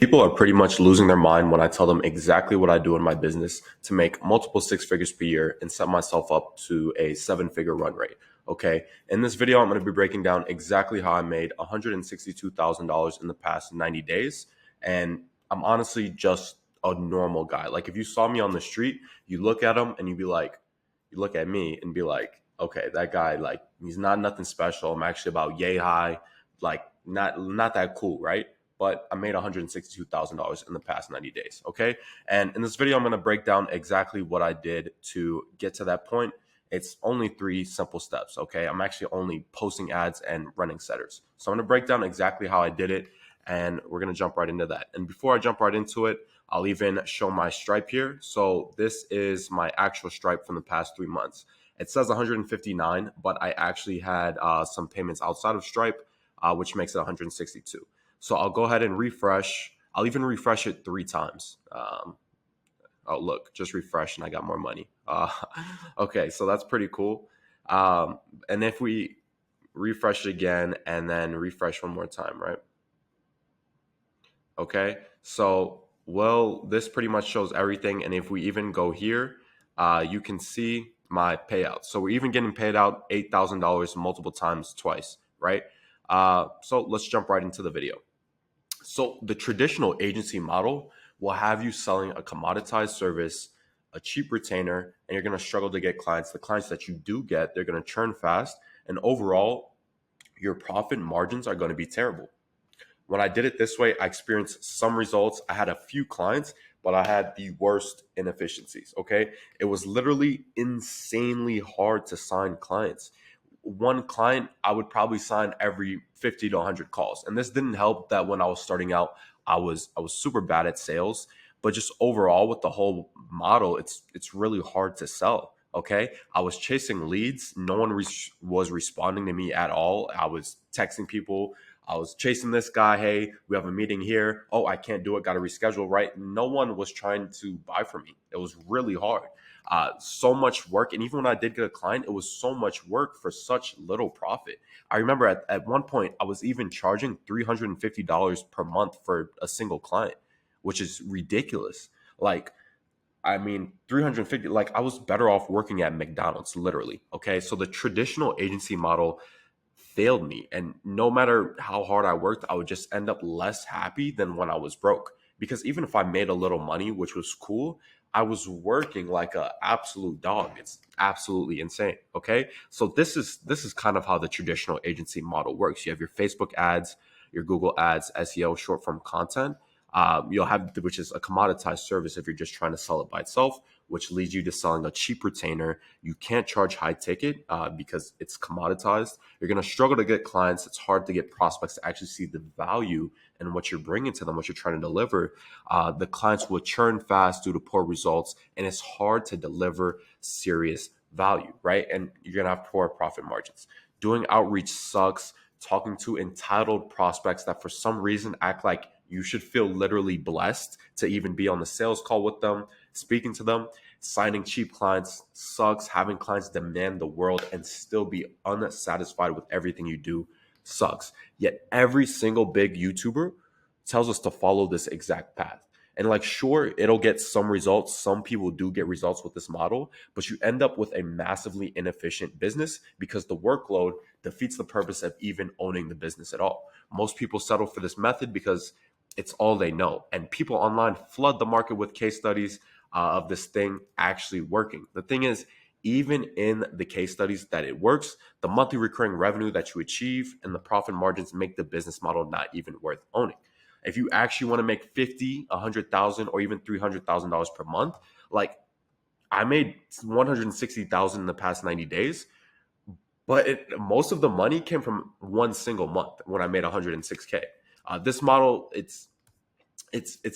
People are pretty much losing their mind when I tell them exactly what I do in my business to make multiple six figures per year and set myself up to a seven-figure run rate. Okay. In this video, I'm going to be breaking down exactly how I made $162,000 in the past 90 days. And I'm honestly just a normal guy. Like if you saw me on the street, you look at him and you'd be like, you look at me and be like, okay, that guy, like, he's not nothing special. I'm actually about yay high, like not that cool, right? But I made $162,000 in the past 90 days. Okay. And in this video, I'm going to break down exactly what I did to get to that point. It's only three simple steps. Okay. I'm actually only posting ads and running setters. So I'm going to break down exactly how I did it. And we're going to jump right into that. And before I jump right into it, I'll even show my Stripe here. So this is my actual Stripe from the past 3 months. It says 159, but I actually had some payments outside of Stripe, which makes it 162. So I'll go ahead and refresh. I'll even refresh it 3 times. Oh, look, just refresh and I got more money. Okay, so that's pretty cool. And if we refresh it again and then refresh one more time, right? Okay, so well, this pretty much shows everything. And if we even go here, you can see my payout. So we're even getting paid out $8,000 multiple times twice, right? So let's jump right into the video. So the traditional agency model will have you selling a commoditized service, a cheap retainer, and you're going to struggle to get clients. The clients that you do get, they're going to churn fast, and overall, your profit margins are going to be terrible. When I did it this way, I experienced some results. I had a few clients, but I had the worst inefficiencies. Okay. It was literally insanely hard to sign clients. One client, I would probably sign every 50 to 100 calls. And this didn't help that when I was starting out, I was super bad at sales, but just overall with the whole model, it's really hard to sell. Okay. I was chasing leads. No one was responding to me at all. I was texting people. I was chasing this guy. Hey, we have a meeting here. Oh, I can't do it. Got to reschedule, right? No one was trying to buy from me. It was really hard. So much work. And even when I did get a client, it was so much work for such little profit. I remember at one point, I was even charging $350 per month for a single client, which is ridiculous. Like, I mean, 350, like I was better off working at McDonald's, literally. Okay. So the traditional agency model failed me. And no matter how hard I worked, I would just end up less happy than when I was broke. Because even if I made a little money, which was cool, I was working like a absolute dog. It's absolutely insane. Okay. So this is kind of how the traditional agency model works. You have your Facebook ads, your Google ads, SEO, short form content. You'll have, which is a commoditized service if you're just trying to sell it by itself, which leads you to selling a cheap retainer. You can't charge high ticket because it's commoditized. You're going to struggle to get clients. It's hard to get prospects to actually see the value in what you're bringing to them, what you're trying to deliver. The clients will churn fast due to poor results, and it's hard to deliver serious value, right? And you're going to have poor profit margins. Doing outreach sucks. Talking to entitled prospects that for some reason act like you should feel literally blessed to even be on the sales call with them, speaking to them. Signing cheap clients sucks. Having clients demand the world and still be unsatisfied with everything you do sucks. Yet every single big YouTuber tells us to follow this exact path. And like, sure, it'll get some results. Some people do get results with this model, but you end up with a massively inefficient business because the workload defeats the purpose of even owning the business at all. Most people settle for this method because it's all they know. And people online flood the market with case studies of this thing actually working. The thing is, even in the case studies that it works, the monthly recurring revenue that you achieve and the profit margins make the business model not even worth owning. If you actually want to make 50, 100,000, or even $300,000 per month, like I made 160,000 in the past 90 days, but most of the money came from one single month when I made 106K. This model, it's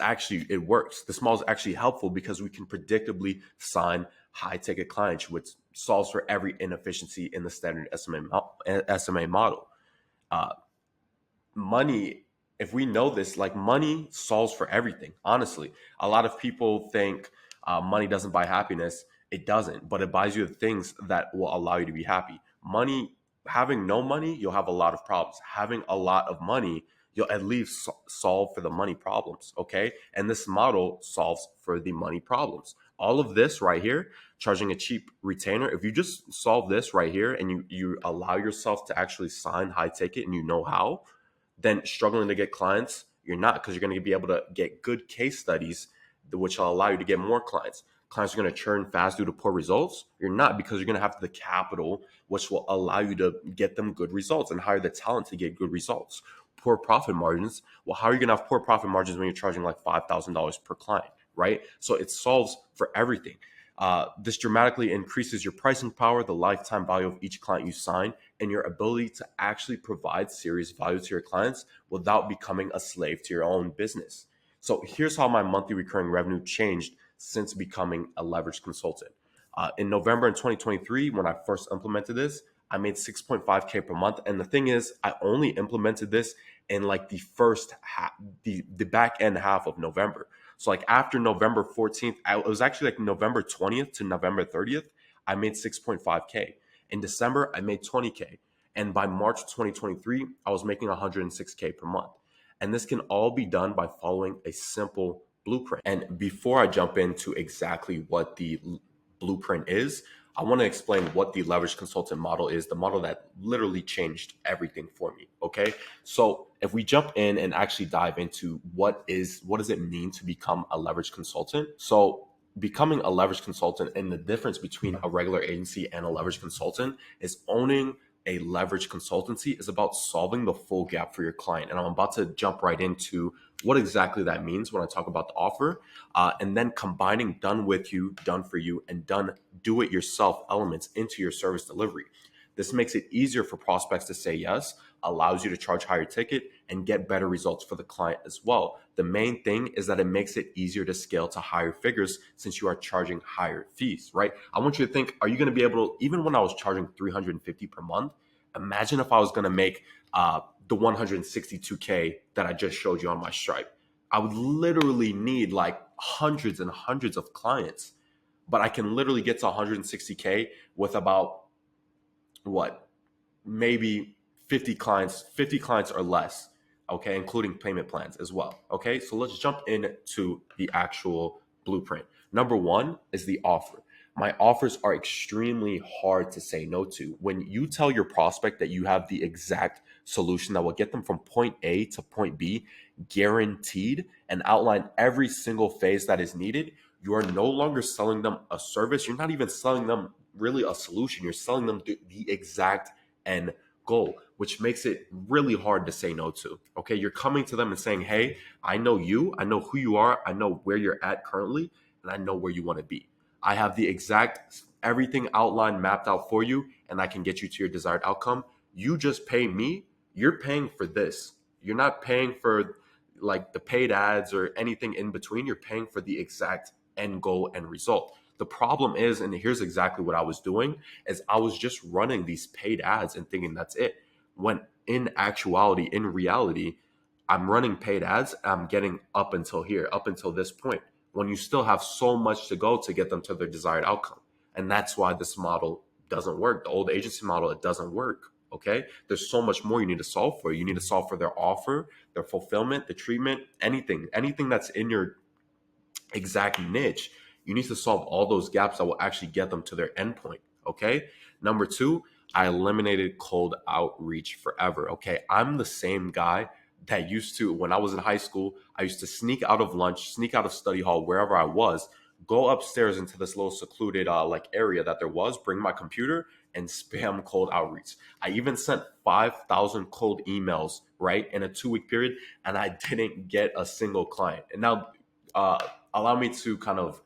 actually, it works. This model is actually helpful because we can predictably sign high ticket clients, which solves for every inefficiency in the standard SMA model. Uh, Money, if we know this, like money solves for everything. Honestly, a lot of people think money doesn't buy happiness. It doesn't, but it buys you the things that will allow you to be happy. Money, having no money, you'll have a lot of problems. Having a lot of money, you'll at least solve for the money problems. Okay. And this model solves for the money problems. All of this right here, charging a cheap retainer, if you just solve this right here and you allow yourself to actually sign high ticket and you know how, then struggling to get clients, you're not, because you're going to be able to get good case studies, which will allow you to get more clients. Clients are going to churn fast due to poor results. You're not, because you're going to have the capital, which will allow you to get them good results and hire the talent to get good results. Poor profit margins. Well, how are you going to have poor profit margins when you're charging like $5,000 per client, right? So it solves for everything. This dramatically increases your pricing power, the lifetime value of each client you sign, and your ability to actually provide serious value to your clients without becoming a slave to your own business. So here's how my monthly recurring revenue changed since becoming a leverage consultant. In November in 2023, when I first implemented this, I made 6.5K per month. And the thing is, I only implemented this in like the first half, the back end half of November. So like after November 14th, it was actually like November 20th to November 30th, I made 6.5K. In December, I made 20K. And by March 2023, I was making 106K per month. And this can all be done by following a simple blueprint. And before I jump into exactly what the blueprint is, I want to explain what the leverage consultant model is, the model that literally changed everything for me. Okay. So if we jump in and actually dive into what does it mean to become a leverage consultant? So becoming a leverage consultant, and the difference between a regular agency and a leverage consultant is owning a leverage consultancy is about solving the full gap for your client. And I'm about to jump right into what exactly that means when I talk about the offer, and then combining done with you, done for you, and done do it yourself elements into your service delivery. This makes it easier for prospects to say yes, allows you to charge higher ticket and get better results for the client as well. The main thing is that it makes it easier to scale to higher figures since you are charging higher fees, right? I want you to think, are you going to be able to, even when I was charging 350 per month, imagine if I was going to make the 162K that I just showed you on my Stripe. I would literally need like hundreds and hundreds of clients, but I can literally get to 160K with about what, maybe 50 clients or less, okay, including payment plans as well. Okay, so let's jump into the actual blueprint. Number one is the offer. My offers are extremely hard to say no to. When you tell your prospect that you have the exact solution that will get them from point A to point B, guaranteed, and outline every single phase that is needed, you are no longer selling them a service. You're not even selling them really a solution. You're selling them the exact end goal, which makes it really hard to say no to. Okay, you're coming to them and saying, hey, I know you, I know who you are, I know where you're at currently, and I know where you want to be. I have the exact everything outlined, mapped out for you, and I can get you to your desired outcome. You just pay me. You're paying for this. You're not paying for like the paid ads or anything in between. You're paying for the exact end goal and result. The problem is, and here's exactly what I was doing, is I was just running these paid ads and thinking that's it. When in actuality, in reality, I'm running paid ads. I'm getting up until here, up until this point, when you still have so much to go to get them to their desired outcome. And that's why this model doesn't work. The old agency model, it doesn't work. Okay. There's so much more you need to solve for. You need to solve for their offer, their fulfillment, the treatment, anything that's in your exact niche. You need to solve all those gaps that will actually get them to their endpoint. Okay. Number two, I eliminated cold outreach forever. Okay. I'm the same guy that used to, when I was in high school, I used to sneak out of lunch, sneak out of study hall, wherever I was, go upstairs into this little secluded like area that there was, bring my computer and spam cold outreach. I even sent 5,000 cold emails, right, in a 2 week period, and I didn't get a single client. And now, allow me to kind of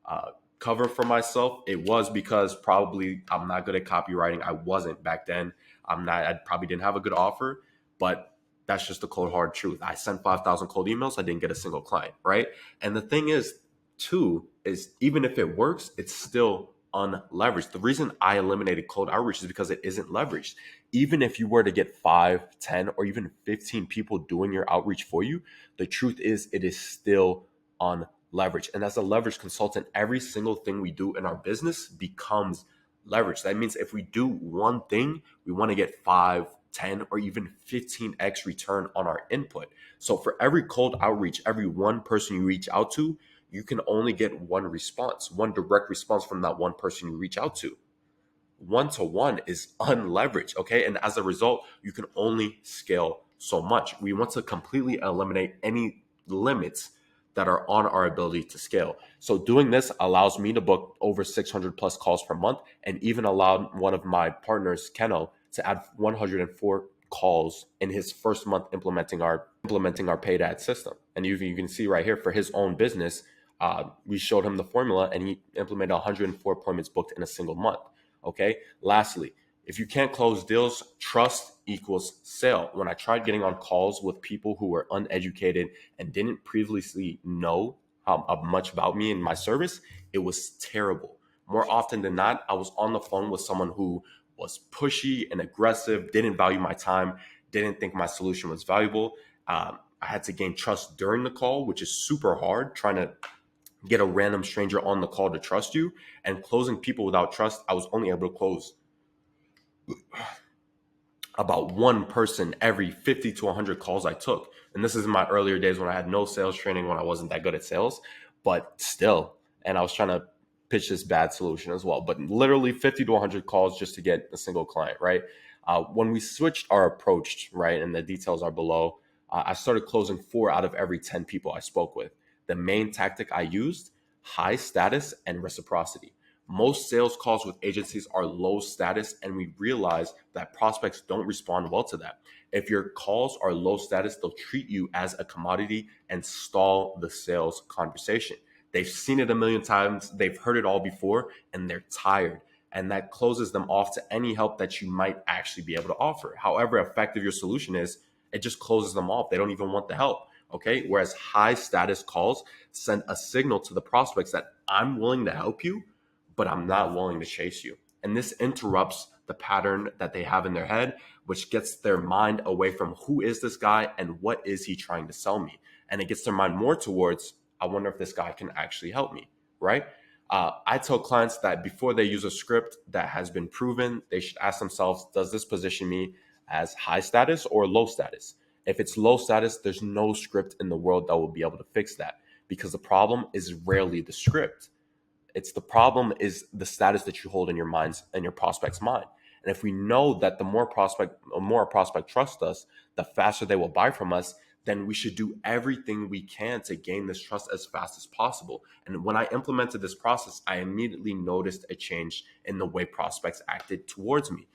uh, cover for myself. It was because probably I'm not good at copywriting. I wasn't back then. I'm not. I probably didn't have a good offer, but that's just the cold hard truth. I sent 5,000 cold emails. I didn't get a single client, right? And the thing is, too, is even if it works, it's still unleveraged. The reason I eliminated cold outreach is because it isn't leveraged. Even if you were to get 5, 10, or even 15 people doing your outreach for you, the truth is it is still on leverage. And as a leverage consultant, every single thing we do in our business becomes leverage. That means if we do one thing, we want to get 5 10 or even 15x return on our input. So for every cold outreach, every one person you reach out to, you can only get one response, one direct response from that one person you reach out to. One to one is unleveraged, okay? And as a result, you can only scale so much. We want to completely eliminate any limits that are on our ability to scale. So doing this allows me to book over 600 plus calls per month, and even allowed one of my partners, Keno, to add 104 calls in his first month implementing our paid ad system. And you can see right here for his own business, we showed him the formula, and he implemented 104 appointments booked in a single month. Okay. Lastly, if you can't close deals, trust equals sale. When I tried getting on calls with people who were uneducated and didn't previously know how much about me and my service, it was terrible. More often than not, I was on the phone with someone who was pushy and aggressive, didn't value my time, didn't think my solution was valuable. I had to gain trust during the call, which is super hard, trying to get a random stranger on the call to trust you. And closing people without trust, I was only able to close about one person every 50 to 100 calls I took. And this is in my earlier days when I had no sales training, when I wasn't that good at sales, but still. And I was trying to pitch this bad solution as well. But literally 50 to 100 calls just to get a single client, right? When we switched our approach, right, and the details are below, I started closing 4 out of every 10 people I spoke with. The main tactic I used: high status and reciprocity. Most sales calls with agencies are low status, and we realize that prospects don't respond well to that. If your calls are low status, they'll treat you as a commodity and stall the sales conversation. They've seen it a million times, they've heard it all before, and they're tired. And that closes them off to any help that you might actually be able to offer. However effective your solution is, it just closes them off. They don't even want the help. Okay. Whereas high status calls send a signal to the prospects that I'm willing to help you, but I'm not willing to chase you. And this interrupts the pattern that they have in their head, which gets their mind away from who is this guy and what is he trying to sell me. And it gets their mind more towards, I wonder if this guy can actually help me, right? I tell clients that before they use a script that has been proven, they should ask themselves, does this position me as high status or low status? If it's low status, there's no script in the world that will be able to fix that, because the problem is rarely the script. It's the problem is the status that you hold in your minds and your prospect's mind. And if we know that the more a prospect trusts us, the faster they will buy from us, then we should do everything we can to gain this trust as fast as possible. And when I implemented this process, I immediately noticed a change in the way prospects acted towards me.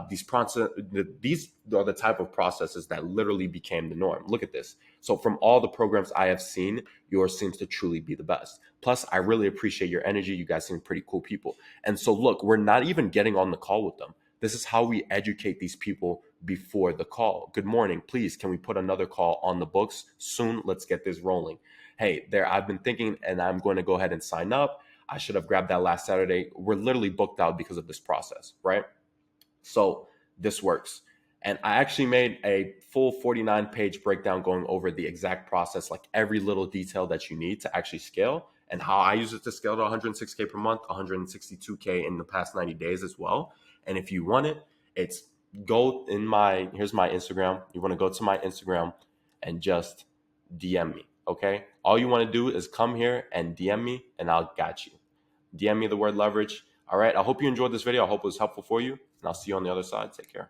These are the type of processes that literally became the norm. Look at this. So from all the programs I have seen, yours seems to truly be the best. Plus, I really appreciate your energy. You guys seem pretty cool people. And so look, we're not even getting on the call with them. This is how we educate these people before the call. Good morning. Please, can we put another call on the books soon? Let's get this rolling. Hey, I've been thinking and I'm going to go ahead and sign up. I should have grabbed that last Saturday. We're literally booked out because of this process, right? So this works. And I actually made a full 49-page breakdown going over the exact process, like every little detail that you need to actually scale, and how I use it to scale to 106K per month, 162K in the past 90 days as well. And if you want it, it's here's my Instagram. You want to go to my Instagram and just DM me. Okay. All you want to do is come here and DM me and I'll got you. DM me the word leverage. All right. I hope you enjoyed this video. I hope it was helpful for you. And I'll see you on the other side. Take care.